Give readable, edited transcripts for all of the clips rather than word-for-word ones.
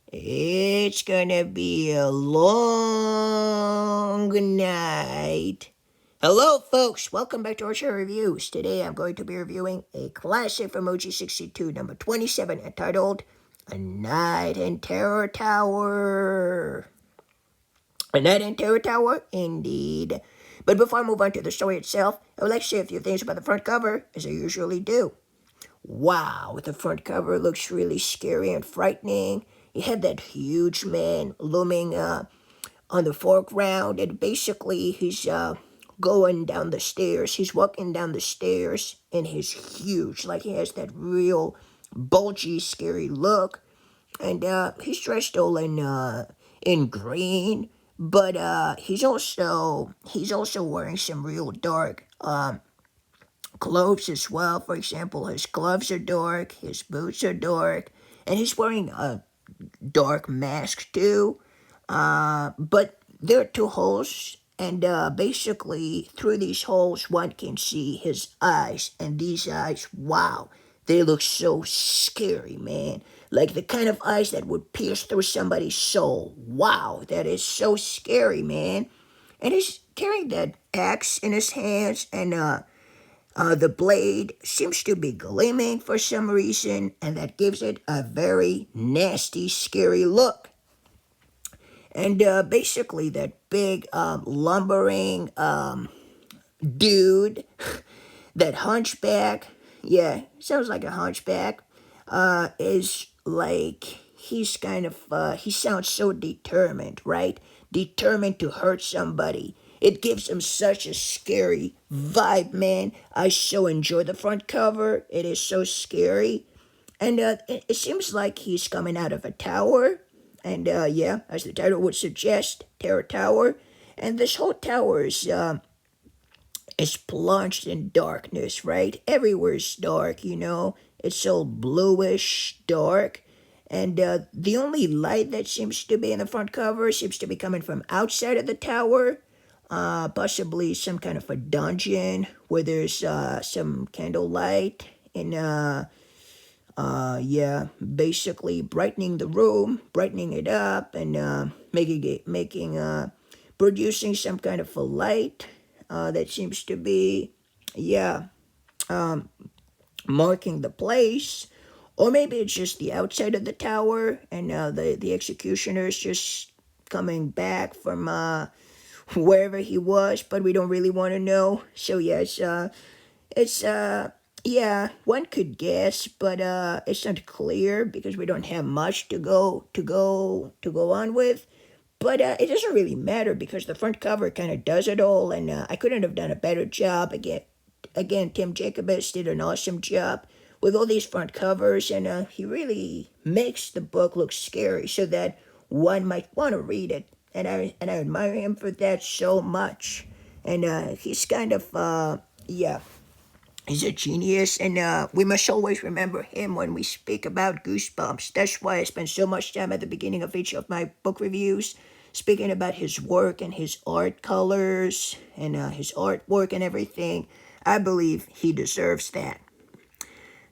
It's gonna be a long night. Hello, folks. Welcome back to our show reviews. Today I'm going to be reviewing a classic from OG62, number 27, entitled A Night in Terror Tower. A Night in Terror Tower, indeed. But before I move on to the story itself, I would like to say a few things about the front cover, as I usually do. Wow, the front cover looks really scary and frightening. You had that huge man looming on the foreground, and basically he's going down the stairs. He's walking down the stairs, and he's huge. Like, he has that real bulgy, scary look. And he's dressed all in green, but he's also wearing some real dark clothes as well. For example, his gloves are dark, his boots are dark, and he's wearing a dark mask too. But there are two holes, and basically through these holes one can see his eyes, and these eyes, wow, they look so scary, man. Like the kind of eyes that would pierce through somebody's soul. Wow, that is so scary, man. And he's carrying that axe in his hands, and the blade seems to be gleaming for some reason, and that gives it a very nasty, scary look. And basically, that big, lumbering dude, that hunchback, yeah, sounds like a hunchback, is like, he sounds so determined, right? Determined to hurt somebody. It gives him such a scary vibe, man. I so enjoy the front cover. It is so scary. And it seems like he's coming out of a tower. And yeah, as the title would suggest, Terror Tower. And this whole tower is plunged in darkness, right? Everywhere's dark, you know. It's so bluish dark. And the only light that seems to be in the front cover seems to be coming from outside of the tower. Possibly some kind of a dungeon where there's some candlelight and yeah, basically brightening the room, brightening it up, and producing some kind of a light that seems to be, yeah, marking the place. Or maybe it's just the outside of the tower, and the executioner's just coming back from wherever he was, but we don't really want to know. So yeah, it's yeah, one could guess, but it's not clear because we don't have much to go on with. But it doesn't really matter because the front cover kind of does it all, and I couldn't have done a better job. Again, Tim Jacobus did an awesome job with all these front covers, and he really makes the book look scary so that one might want to read it. And I admire him for that so much. And he's kind of yeah, he's a genius, and we must always remember him when we speak about Goosebumps. That's why I spend so much time at the beginning of each of my book reviews speaking about his work and his art colors and his artwork and everything. I believe he deserves that.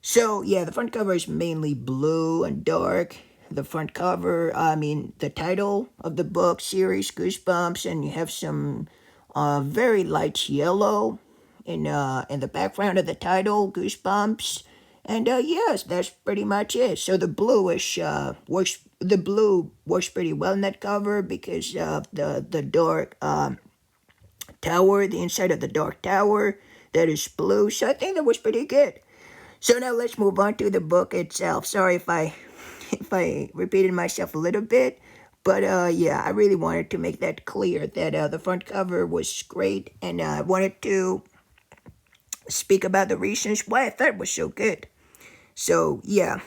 So, yeah, the front cover is mainly blue and dark. The front cover, the title of the book series, Goosebumps, and you have some very light yellow in the background of the title, Goosebumps. And yes, that's pretty much it. So the bluish works. The blue works pretty well in that cover because the dark tower, the inside of the dark tower, that is blue. So I think that was pretty good. So now let's move on to the book itself. Sorry if I repeated myself a little bit, but yeah, I really wanted to make that clear that the front cover was great, and I wanted to speak about the reasons why I thought it was so good. So yeah,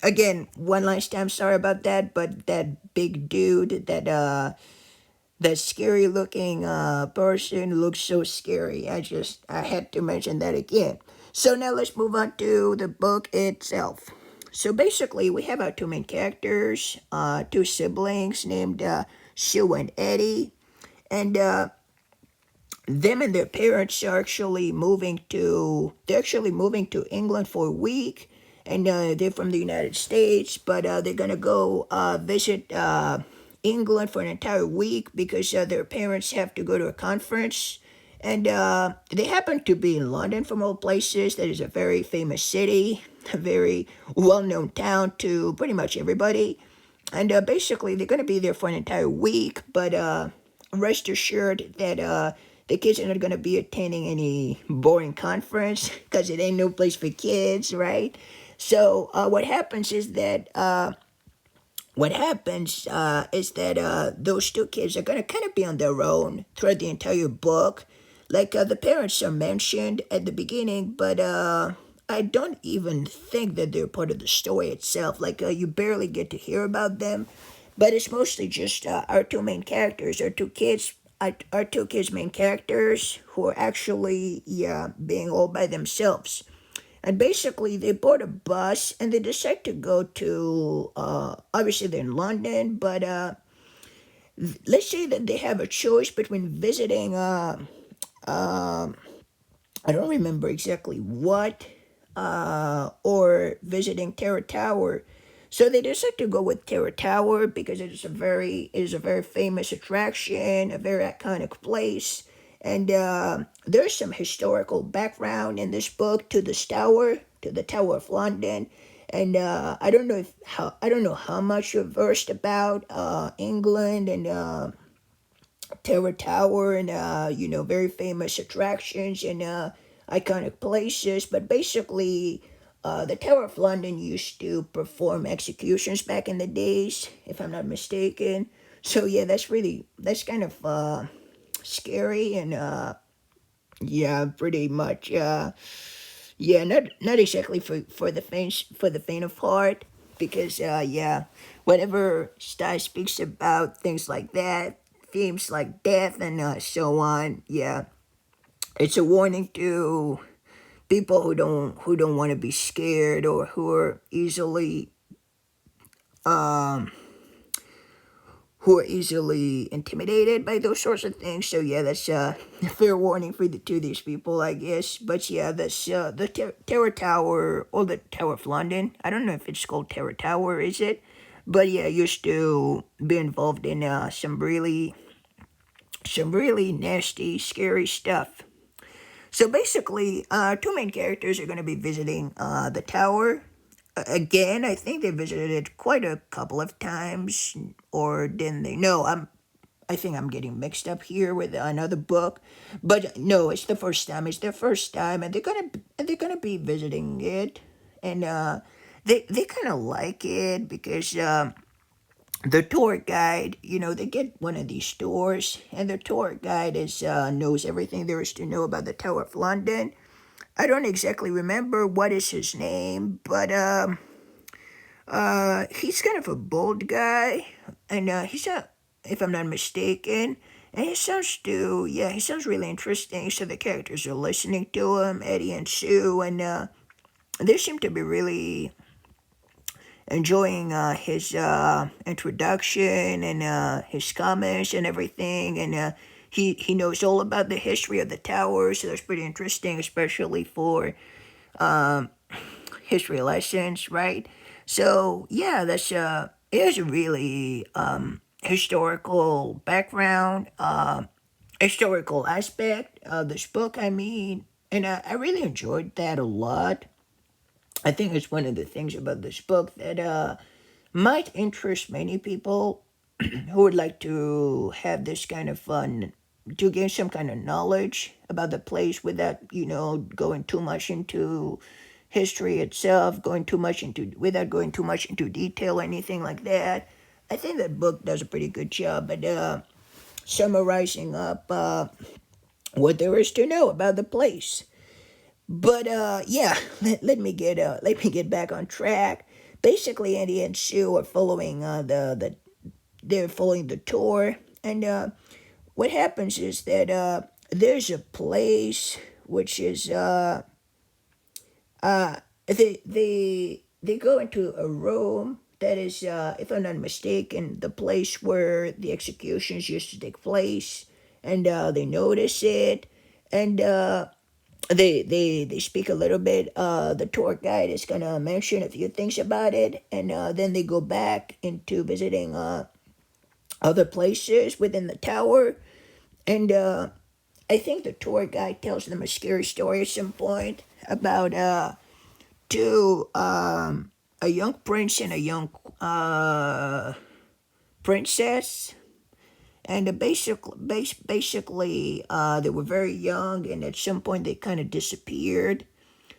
again, one last time, sorry about that, but that big dude, that scary looking person looks so scary. I had to mention that again. So now let's move on to the book itself. So basically, we have our two main characters, two siblings named Sue and Eddie, and them and their parents are actually moving to England for a week, and they're from the United States, but they're gonna go visit England for an entire week because their parents have to go to a conference. And they happen to be in London, from all places. That is a very famous city, a very well known town to pretty much everybody. And basically, they're going to be there for an entire week, but rest assured that the kids are not going to be attending any boring conference because it ain't no place for kids, right? So what happens is that those two kids are going to kind of be on their own throughout the entire book. Like the parents are mentioned at the beginning, but I don't even think that they're part of the story itself. Like you barely get to hear about them, but it's mostly just our two main characters, our two kids main characters who are actually being all by themselves. And basically, they board a bus and they decide to go to, obviously, they're in London, but let's say that they have a choice between visiting, I don't remember exactly what, or visiting Terror Tower. So they decide to go with Terror Tower because it is a very famous attraction, a very iconic place, and there's some historical background in this book to the Tower of London. And I don't know how much you're versed about England and Terror Tower and very famous attractions and iconic places. But basically, the Tower of London used to perform executions back in the days, if I'm not mistaken. So yeah, that's kind of scary and yeah, pretty much yeah, not exactly for the faint of heart, because yeah, whenever Sty speaks about things like that, themes like death and so on, yeah, it's a warning to people who don't want to be scared, or who are easily intimidated by those sorts of things. So yeah, that's a fair warning to these people, I guess. But yeah, that's the Terror Tower, or the Tower of London. I don't know if it's called Terror Tower, is it? But yeah, used to be involved in some really nasty, scary stuff. So basically, two main characters are going to be visiting the tower. Again, I think they visited it quite a couple of times, or didn't they? No, I think I'm getting mixed up here with another book, but no, it's the first time. It's their first time, and they're gonna be visiting it, and they kind of like it because the tour guide, they get one of these tours, and the tour guide knows everything there is to know about the Tower of London. I don't exactly remember what is his name, but he's kind of a bold guy, and he's a, if I'm not mistaken, and he sounds really interesting. So the characters are listening to him, Eddie and Sue, and they seem to be really enjoying his introduction and his comments and everything, and he knows all about the history of the tower, so that's pretty interesting, especially for history lessons, right? So yeah, it has a really historical background, historical aspect of this book. I mean, and I really enjoyed that a lot. I think it's one of the things about this book that might interest many people who would like to have this kind of fun, to gain some kind of knowledge about the place without, going too much into history itself, without going too much into detail or anything like that. I think that book does a pretty good job at summarizing up what there is to know about the place. But yeah, let me get back on track. Basically, Andy and Sue are following they're following the tour, and what happens is that there's a place which is they go into a room that is, if I'm not mistaken, the place where the executions used to take place, and they notice it, and they speak a little bit. The tour guide is gonna mention a few things about it, and then they go back into visiting other places within the tower. And I think the tour guide tells them a scary story at some point about two a young prince and a young princess. And basically, they were very young, and at some point they kind of disappeared.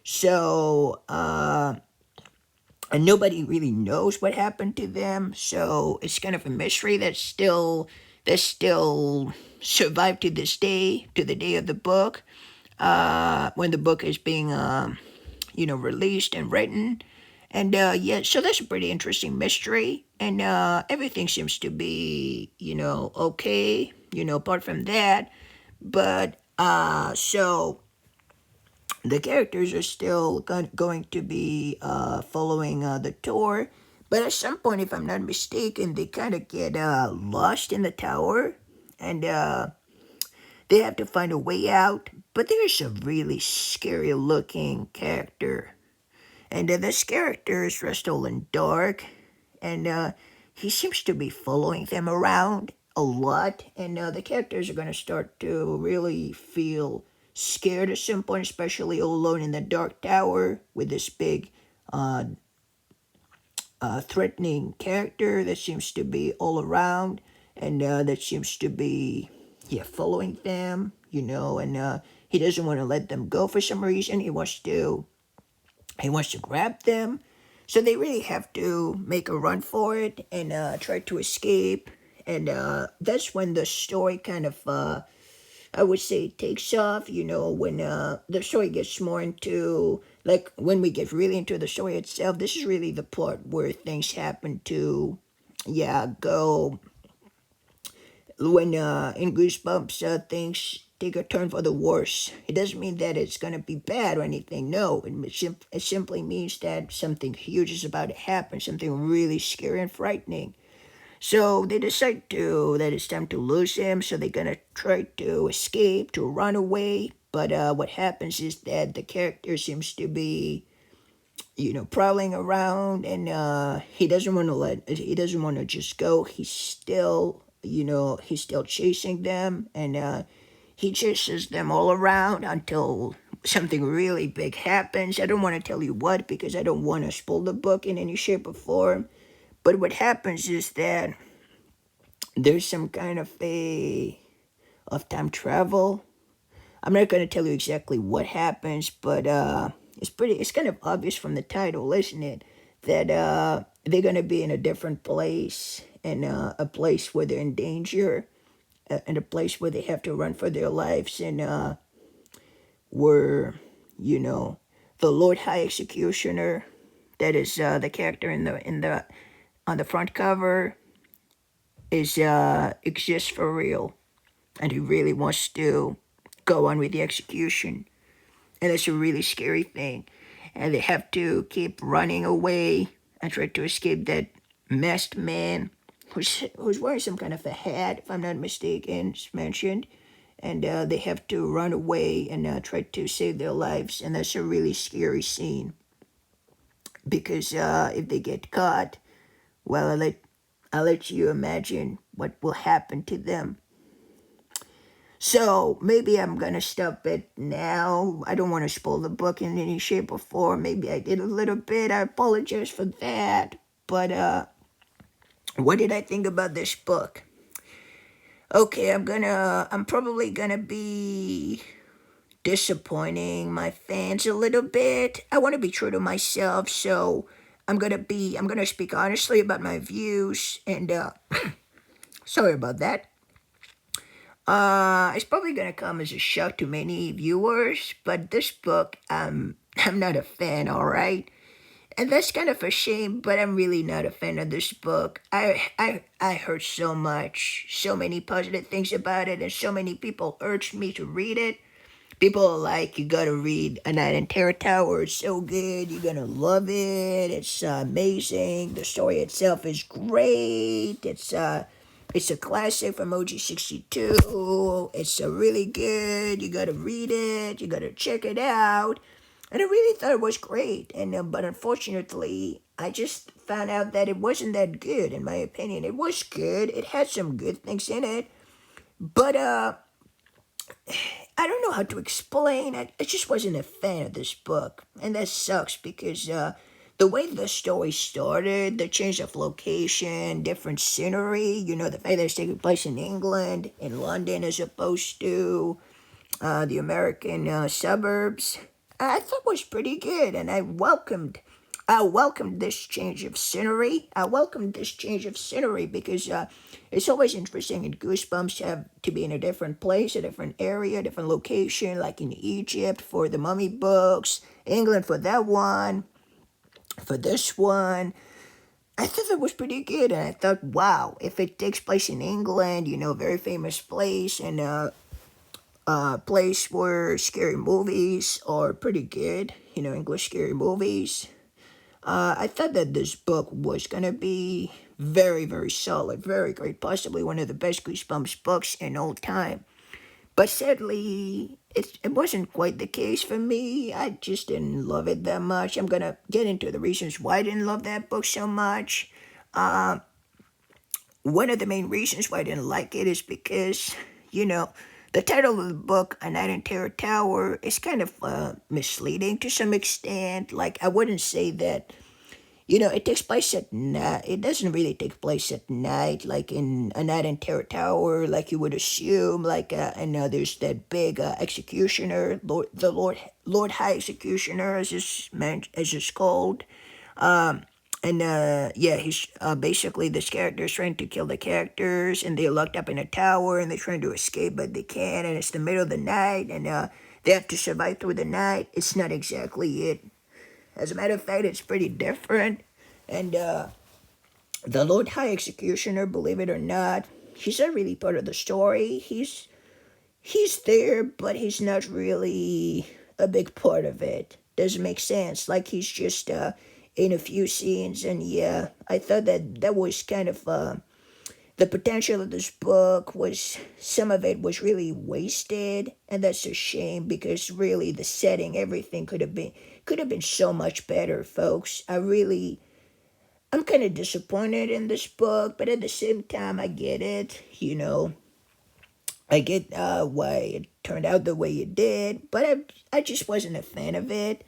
So, and nobody really knows what happened to them. So it's kind of a mystery that still survived to this day, to the day of the book, when the book is being, released and written. And yeah, so that's a pretty interesting mystery. And everything seems to be, okay, apart from that. But so the characters are still going to be following the tour. But at some point, if I'm not mistaken, they kind of get lost in the tower. And they have to find a way out. But there's a really scary looking character. And this character is dressed all in dark. And he seems to be following them around a lot. And the characters are going to start to really feel scared at some point, especially all alone in the dark tower with this big threatening character that seems to be all around, and that seems to be, yeah, following them, and he doesn't want to let them go for some reason. He wants to grab them. So they really have to make a run for it and try to escape. And that's when the story kind of, I would say, takes off, when the story gets more into, like, when we get really into the story itself. This is really the part where things happen to, yeah, go. When in Goosebumps, things take a turn for the worse. It doesn't mean that it's going to be bad or anything. No, it simply means that something huge is about to happen, something really scary and frightening. So they decide that it's time to lose him, so they're gonna try to escape, to run away. But what happens is that the character seems to be, prowling around, and he doesn't want to just go. He's still chasing them, and he chases them all around until something really big happens. I don't want to tell you what, because I don't want to spoil the book in any shape or form. But what happens is that there's some kind of time travel. I'm not going to tell you exactly what happens, but it's kind of obvious from the title, isn't it? That they're going to be in a different place, and a place where they're in danger, and a place where they have to run for their lives, and where, the Lord High Executioner, that is the character in the on the front cover, is exists for real, and he really wants to go on with the execution, and it's a really scary thing. And they have to keep running away and try to escape that masked man who's wearing some kind of a hat, if I'm not mistaken, it's mentioned. And they have to run away and try to save their lives, and that's a really scary scene, because if they get caught, well, I'll let you imagine what will happen to them. So maybe I'm gonna stop it now. I don't want to spoil the book in any shape or form. Maybe I did a little bit. I apologize for that. But what did I think about this book? Okay, I'm probably gonna be disappointing my fans a little bit. I want to be true to myself, so I'm gonna speak honestly about my views, and sorry about that. It's probably gonna come as a shock to many viewers, but this book, I'm not a fan, all right? And that's kind of a shame, but I'm really not a fan of this book. I heard so many positive things about it, and so many people urged me to read it. People are like, you gotta read A Night in Terror Tower. It's so good. You're gonna love it. It's amazing. The story itself is great. It's It's a classic from OG 62. It's a really good. You gotta read it. You gotta check it out. And I really thought it was great. And but unfortunately, I just found out that it wasn't that good. In my opinion, it was good. It had some good things in it, but I don't know how to explain. I just wasn't a fan of this book, and that sucks because the way the story started, the change of location, different scenery, the fact that it's taking place in England, in London, as opposed to the American suburbs, I thought was pretty good, and I welcomed this change of scenery. I welcomed this change of scenery because it's always interesting in Goosebumps to have to be in a different place, a different area, a different location, like in Egypt for the Mummy books, England for that one, for this one. I thought that was pretty good, and I thought, wow, if it takes place in England, very famous place, and place where scary movies are pretty good, English scary movies. I thought that this book was gonna be very, very solid, very great, possibly one of the best Goosebumps books in all time. But sadly, it wasn't quite the case for me. I just didn't love it that much. I'm gonna get into the reasons why I didn't love that book so much. One of the main reasons why I didn't like it is because, the title of the book, A Night in Terror Tower, is kind of misleading to some extent. Like, I wouldn't say that, it takes place at night. It doesn't really take place at night, like in A Night in Terror Tower, like you would assume. Like, and there's that big executioner, Lord High Executioner, as it's called. And yeah, he's basically this character is trying to kill the characters, and they're locked up in a tower, and they're trying to escape, but they can't, and it's the middle of the night, and they have to survive through the night. It's not exactly it. As a matter of fact, it's pretty different. And the Lord High Executioner, believe it or not, he's not really part of the story. He's there, but he's not really a big part of it. Doesn't make sense. Like he's just in a few scenes, and yeah, I thought that was kind of the potential of this book was some of it was really wasted, and that's a shame because really the setting, everything could have been so much better, folks. I'm kind of disappointed in this book, but at the same time, I get it. I get why it turned out the way it did, but I just wasn't a fan of it.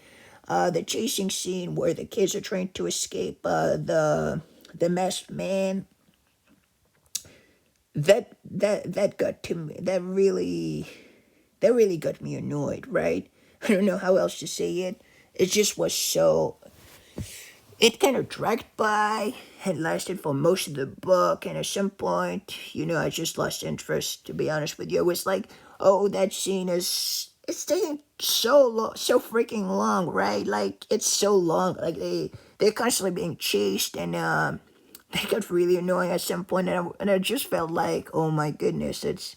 The chasing scene where the kids are trying to escape the masked man, that got to me. That really got me annoyed. Right? I don't know how else to say it. It just was so. It kind of dragged by and lasted for most of the book, and at some point, I just lost interest. To be honest with you, it was like, oh, that scene is it's taking so long, so freaking long, right? Like it's so long. Like they're constantly being chased, and they got really annoying at some point, and I just felt like, oh my goodness, it's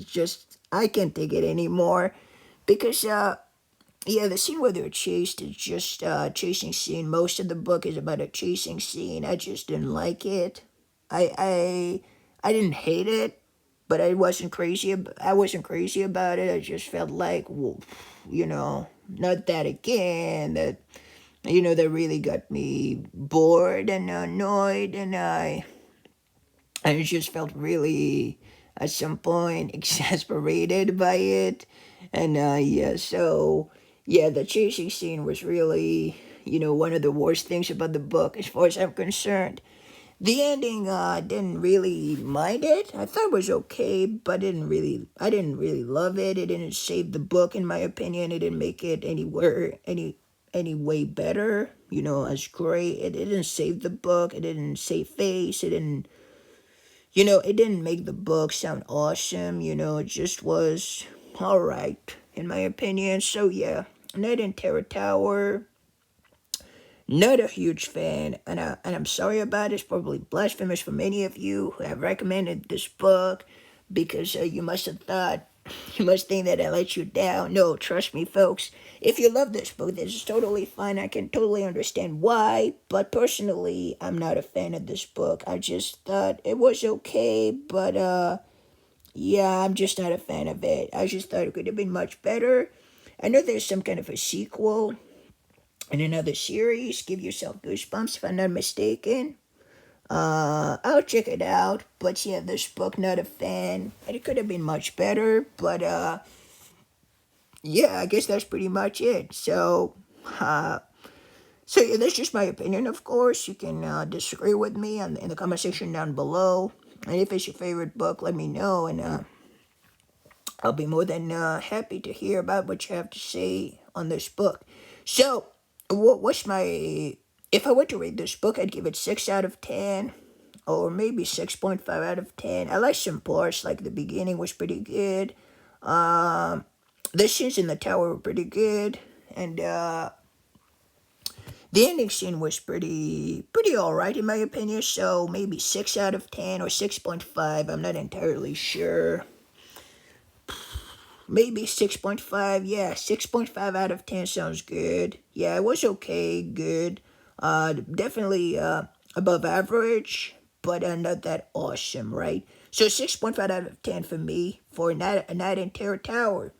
just I can't take it anymore, because yeah, the scene where they're chased is just a chasing scene. Most of the book is about a chasing scene. I just didn't like it. I didn't hate it, but I wasn't crazy about it. I just felt like, well, not that again. That really got me bored and annoyed, and I just felt really, at some point, exasperated by it. And yeah, so yeah, the chasing scene was really, one of the worst things about the book, as far as I'm concerned. The ending, didn't really mind it. I thought it was okay, but I didn't really love it. It didn't save the book, in my opinion. It didn't make it any way better. As great. It didn't save the book. It didn't save face. It didn't make the book sound awesome. It just was all right, in my opinion. So yeah, Night in Terror Tower. Not a huge fan, and I'm sorry about it. It's probably blasphemous for many of you who have recommended this book, because you must have thought You must think that I let you down. No, trust me, folks. If you love this book, this is totally fine. I can totally understand why. But personally, I'm not a fan of this book. I just thought it was okay, but yeah, I'm just not a fan of it. I just thought it could have been much better. I know there's some kind of a sequel in another series. Give yourself goosebumps if I'm not mistaken. I'll check it out. But yeah, this book, not a fan. And it could have been much better, but yeah, I guess that's pretty much it. Uh, so yeah, that's just my opinion. Of course, you can disagree with me in the comment section down below. And if it's your favorite book, let me know, and I'll be more than happy to hear about what you have to say on this book. So, what's my? If I were to rate this book, I'd give it 6 out of 10, or maybe 6.5 out of 10. I like some parts, like the beginning was pretty good. The scenes in the tower were pretty good, and the ending scene was pretty alright in my opinion. So maybe 6 out of 10 or 6.5. I'm not entirely sure. Maybe 6.5. Yeah, 6.5 out of 10 sounds good. Yeah, it was okay, good. Definitely above average, but not that awesome, right? So 6.5 out of 10 for me for a night in Terror Tower.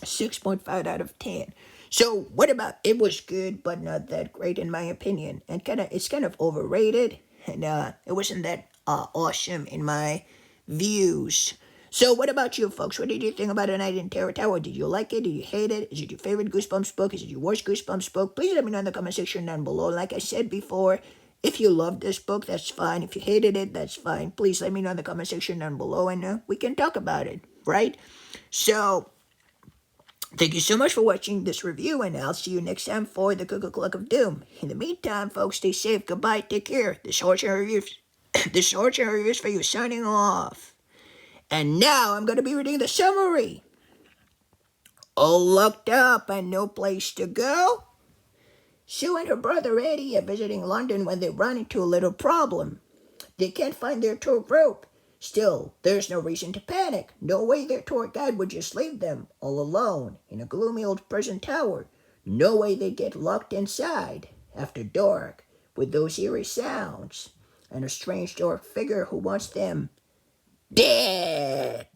6.5 out of 10. So what about it was good but not that great in my opinion, and it's kind of overrated, and it wasn't that awesome in my views. So what about you folks? What did you think about A Night in Terror Tower? Did you like it? Did you hate it? Is it your favorite Goosebumps book? Is it your worst Goosebumps book? Please let me know in the comment section down below. Like I said before, if you loved this book, that's fine. If you hated it, that's fine. Please let me know in the comment section down below, and we can talk about it, right? So thank you so much for watching this review, and I'll see you next time for the Cuckoo Clock of Doom. In the meantime, folks, stay safe. Goodbye. Take care. This Horse and Reviews, this Horse and Reviews for you signing off. And now I'm going to be reading the summary. All locked up and no place to go? Sue and her brother Eddie are visiting London when they run into a little problem. They can't find their tour rope. Still, there's no reason to panic. No way their tour guide would just leave them all alone in a gloomy old prison tower. No way they'd get locked inside after dark with those eerie sounds and a strange dark figure who wants them dead.